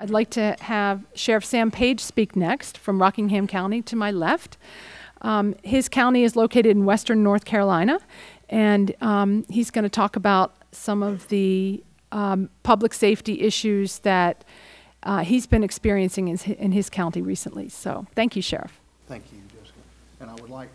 I'd like to have Sheriff Sam Page speak next from Rockingham County to my left. His county is located in western North Carolina, and he's going to talk about some of the public safety issues that he's been experiencing in his county recently. So thank you, Sheriff. Thank you, Jessica. And I would like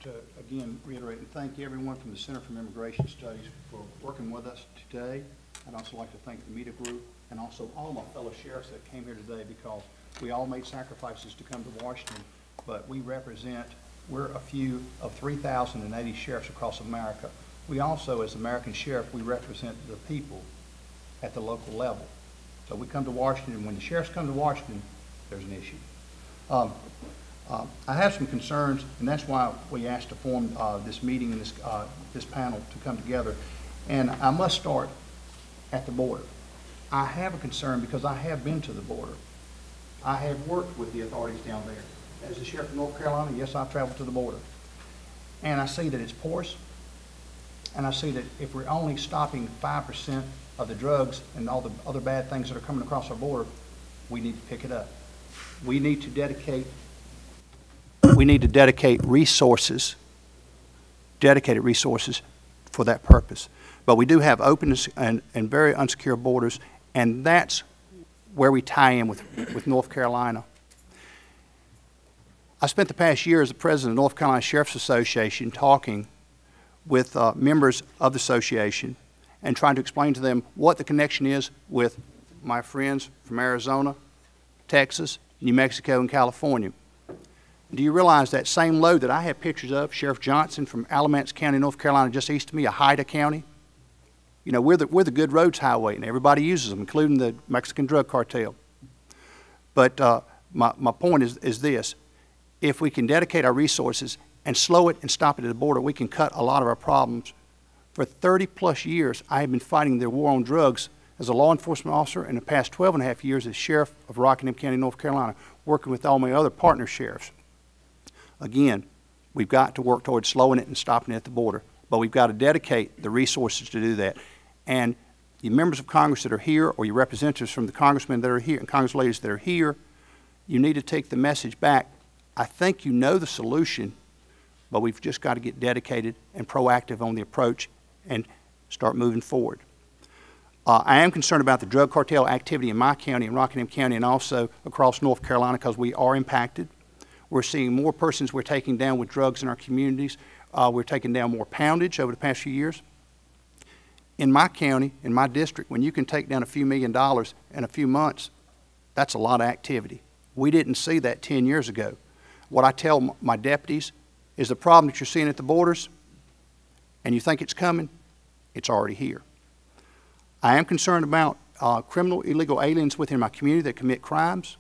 to again reiterate and thank everyone from the Center for Immigration Studies for working with us today. I'd also like to thank the media group and also all my fellow sheriffs that came here today, because we all made sacrifices to come to Washington, but we're a few of 3,080 sheriffs across America. We also, as American sheriff, we represent the people at the local level. So we come to Washington, and when the sheriffs come to Washington, there's an issue. I have some concerns, and that's why we asked to form this meeting and this panel to come together. And I must start at the border. I have a concern because I have been to the border. I have worked with the authorities down there. As the sheriff of North Carolina, yes, I've traveled to the border. And I see that it's porous, and I see that if we're only stopping 5% of the drugs and all the other bad things that are coming across our border, we need to pick it up. We need to dedicate resources, dedicated resources for that purpose. But we do have open and very unsecure borders, and that's where we tie in with North Carolina. I spent the past year as the president of the North Carolina Sheriff's Association talking with members of the association and trying to explain to them what the connection is with my friends from Arizona, Texas, New Mexico, and California. Do you realize that same load that I have pictures of, Sheriff Johnson from Alamance County, North Carolina, just east of me, Haida County? You know, we're the good roads highway, and everybody uses them, including the Mexican drug cartel. But my point is this. If we can dedicate our resources and slow it and stop it at the border, we can cut a lot of our problems. For 30-plus years, I have been fighting the war on drugs as a law enforcement officer, and the past 12 and a half years as sheriff of Rockingham County, North Carolina, working with all my other partner sheriffs. Again, we've got to work towards slowing it and stopping it at the border, but we've got to dedicate the resources to do that. And the members of Congress that are here, or your representatives from the congressmen that are here and congress-ladies that are here, you need to take the message back. I think you know the solution, but we've just got to get dedicated and proactive on the approach and start moving forward. I am concerned about the drug cartel activity in my county, in Rockingham County, and also across North Carolina, because we are impacted. We're seeing more persons we're taking down with drugs in our communities. We're taking down more poundage over the past few years. In my county, in my district, when you can take down a few $1 million in a few months, that's a lot of activity. We didn't see that 10 years ago. What I tell my deputies is the problem that you're seeing at the borders, and you think it's coming, it's already here. I am concerned about criminal illegal aliens within my community that commit crimes.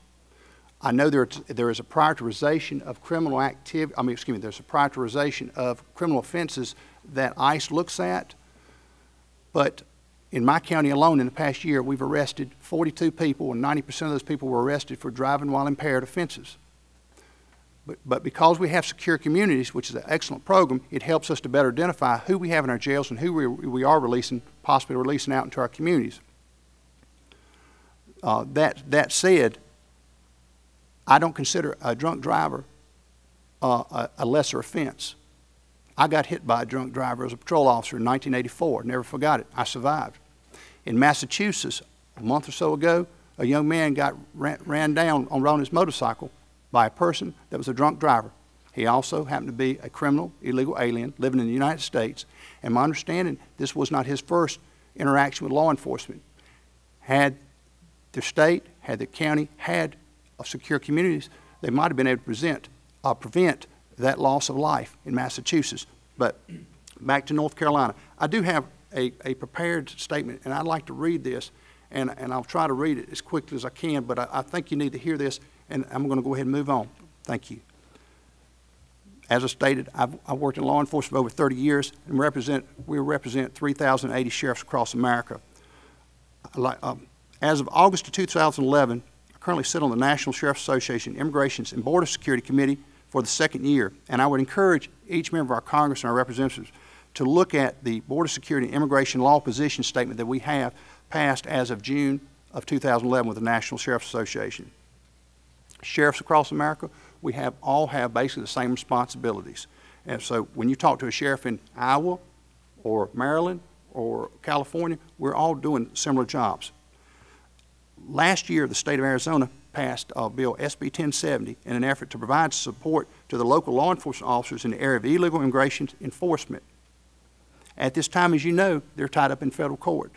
I know there is a prioritization of criminal activity, there's a prioritization of criminal offenses that ICE looks at. But in my county alone in the past year, we've arrested 42 people, and 90% of those people were arrested for driving while impaired offenses. But because we have secure communities, which is an excellent program, it helps us to better identify who we have in our jails and who we are releasing, possibly releasing out into our communities. That said, I don't consider a drunk driver a lesser offense. I got hit by a drunk driver as a patrol officer in 1984. Never forgot it. I survived. In Massachusetts, a month or so ago, a young man got ran down on his motorcycle by a person that was a drunk driver. He also happened to be a criminal, illegal alien living in the United States. And my understanding, this was not his first interaction with law enforcement. Had the state, had the county, had secure communities, they might have been able to prevent that loss of life in Massachusetts. But back to North Carolina. I do have a prepared statement, and I'd like to read this, and I'll try to read it as quickly as I can, but I think you need to hear this, and I'm going to go ahead and move on. Thank you. As I stated, I've worked in law enforcement for over 30 years, and we represent 3,080 sheriffs across America. As of August of 2011, I currently sit on the National Sheriff's Association Immigrations and Border Security Committee for the second year, and I would encourage each member of our Congress and our representatives to look at the Border Security and Immigration Law Position Statement that we have passed as of June of 2011 with the National Sheriff's Association. Sheriffs across America, we all have basically the same responsibilities. And so when you talk to a sheriff in Iowa or Maryland or California, we're all doing similar jobs. Last year, the state of Arizona passed Bill SB 1070 in an effort to provide support to the local law enforcement officers in the area of illegal immigration enforcement. At this time, as you know, they're tied up in federal court.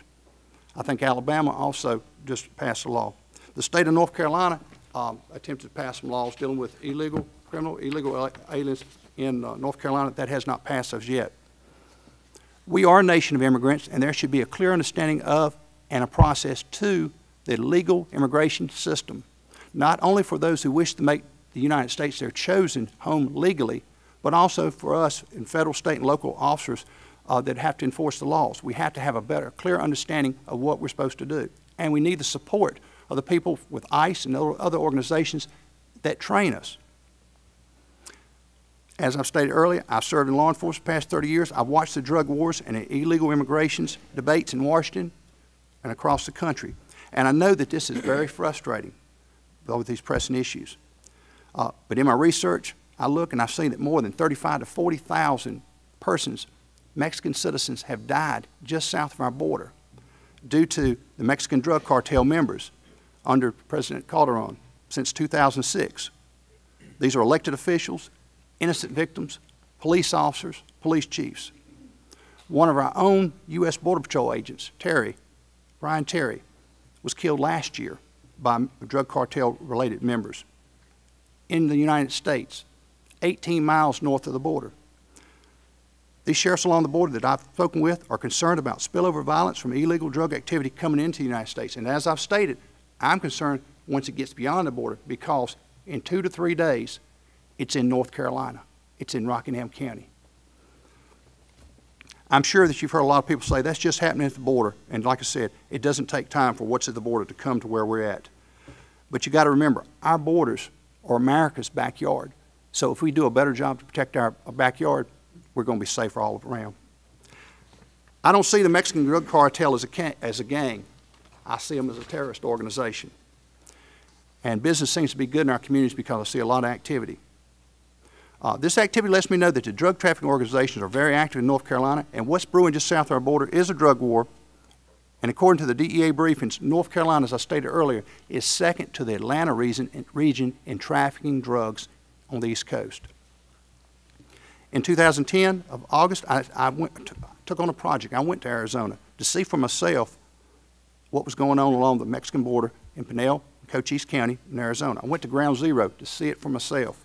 I think Alabama also just passed a law. The state of North Carolina attempted to pass some laws dealing with illegal aliens in North Carolina. That has not passed as yet. We are a nation of immigrants, and there should be a clear understanding of and a process to the legal immigration system, not only for those who wish to make the United States their chosen home legally, but also for us in federal, state, and local officers that have to enforce the laws. We have to have a better, clear understanding of what we're supposed to do. And we need the support of the people with ICE and other organizations that train us. As I've stated earlier, I've served in law enforcement the past 30 years. I've watched the drug wars and the illegal immigrations debates in Washington and across the country. And I know that this is very frustrating with these pressing issues. But in my research, I look and I've seen that more than 35,000 to 40,000 persons, Mexican citizens, have died just south of our border due to the Mexican drug cartel members under President Calderon since 2006. These are elected officials, innocent victims, police officers, police chiefs. One of our own U.S. Border Patrol agents, Brian Terry, was killed last year by drug cartel-related members in the United States, 18 miles north of the border. These sheriffs along the border that I've spoken with are concerned about spillover violence from illegal drug activity coming into the United States. And as I've stated, I'm concerned once it gets beyond the border, because in 2 to 3 days, it's in North Carolina. It's in Rockingham County. I'm sure that you've heard a lot of people say that's just happening at the border. And like I said, it doesn't take time for what's at the border to come to where we're at. But you got to remember, our borders are America's backyard. So if we do a better job to protect our backyard, we're going to be safer all around. I don't see the Mexican drug cartel as a gang. I see them as a terrorist organization. And business seems to be good in our communities because I see a lot of activity. This activity lets me know that the drug trafficking organizations are very active in North Carolina, and what's brewing just south of our border is a drug war. And according to the DEA briefings, North Carolina, as I stated earlier, is second to the Atlanta region in trafficking drugs on the East Coast. In 2010, of August, I took on a project. I went to Arizona to see for myself what was going on along the Mexican border in Pinal, Cochise County in Arizona. I went to Ground Zero to see it for myself.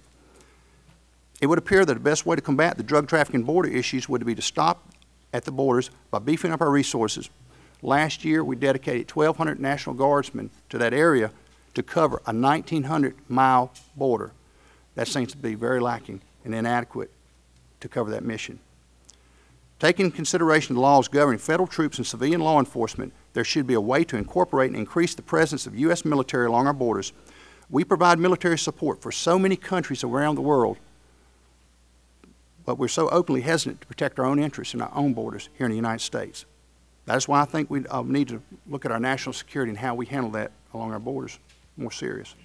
It would appear that the best way to combat the drug trafficking border issues would be to stop at the borders by beefing up our resources. Last year, we dedicated 1,200 National Guardsmen to that area to cover a 1,900-mile border. That seems to be very lacking and inadequate to cover that mission. Taking into consideration the laws governing federal troops and civilian law enforcement, there should be a way to incorporate and increase the presence of U.S. military along our borders. We provide military support for so many countries around the world, but we're so openly hesitant to protect our own interests in our own borders here in the United States. That's why I think we need to look at our national security and how we handle that along our borders more serious.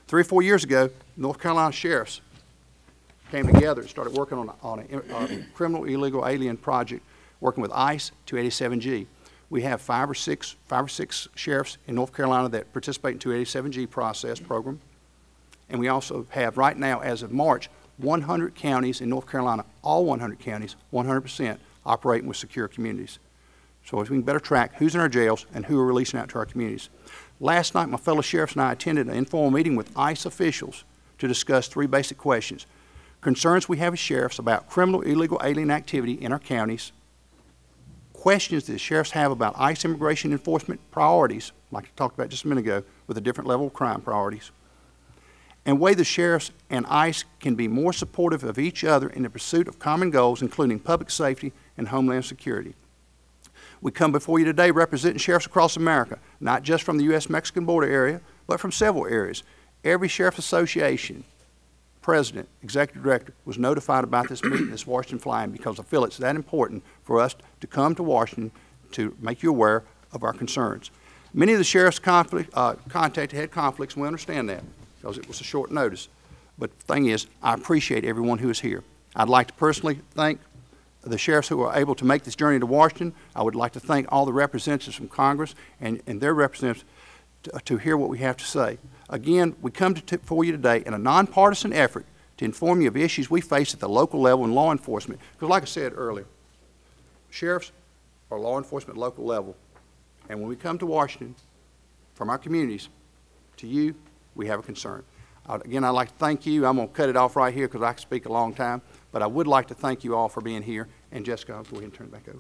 3 or 4 years ago, North Carolina sheriffs came together and started working on a criminal illegal alien project, working with ICE 287G. We have five or six sheriffs in North Carolina that participate in 287G process program. And we also have right now, as of March, 100 counties in North Carolina, all 100 counties, 100% operating with secure communities. So we can better track who's in our jails and who are releasing out to our communities. Last night, my fellow sheriffs and I attended an informal meeting with ICE officials to discuss 3 basic questions. Concerns we have as sheriffs about criminal illegal alien activity in our counties, questions that the sheriffs have about ICE immigration enforcement priorities, like I talked about just a minute ago, with a different level of crime priorities, and way the sheriffs and ICE can be more supportive of each other in the pursuit of common goals, including public safety and homeland security. We come before you today representing sheriffs across America, not just from the U.S.-Mexican border area, but from several areas. Every sheriff association, president, executive director, was notified about this meeting, this Washington flying, because I feel it's that important for us to come to Washington to make you aware of our concerns. Many of the sheriffs contacted had conflicts, and we understand that because it was a short notice. But the thing is, I appreciate everyone who is here. I'd like to personally thank the sheriffs who were able to make this journey to Washington. I would like to thank all the representatives from Congress and their representatives to hear what we have to say. Again, we come for you today in a nonpartisan effort to inform you of issues we face at the local level in law enforcement. Because like I said earlier, sheriffs are law enforcement at local level. And when we come to Washington, from our communities, to you, we have a concern. Again, I'd like to thank you. I'm going to cut it off right here because I can speak a long time. But I would like to thank you all for being here. And Jessica, I'll go ahead and turn it back over.